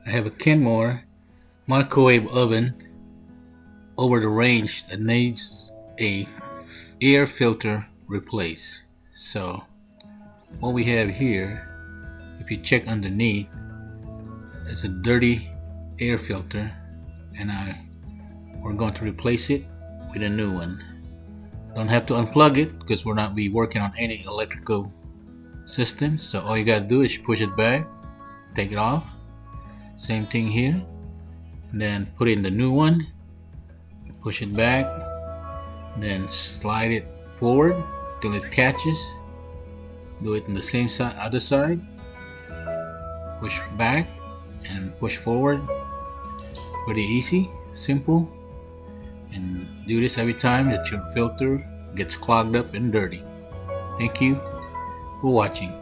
I have a Kenmore microwave oven over the range that needs a air filter replaced. So what we have here, if you check underneath, it's a dirty air filter, and we're going to replace it with a new one. Don't have to unplug it because we're not be working on any electrical systems. So all you gotta do is push it back, take it off. Same thing here, and then put in the new one, push it back, then slide it forward till it catches. Do it on the same side, other side. Push back and push forward. Pretty easy, simple, and do this every time that your filter gets clogged up and dirty. Thank you for watching.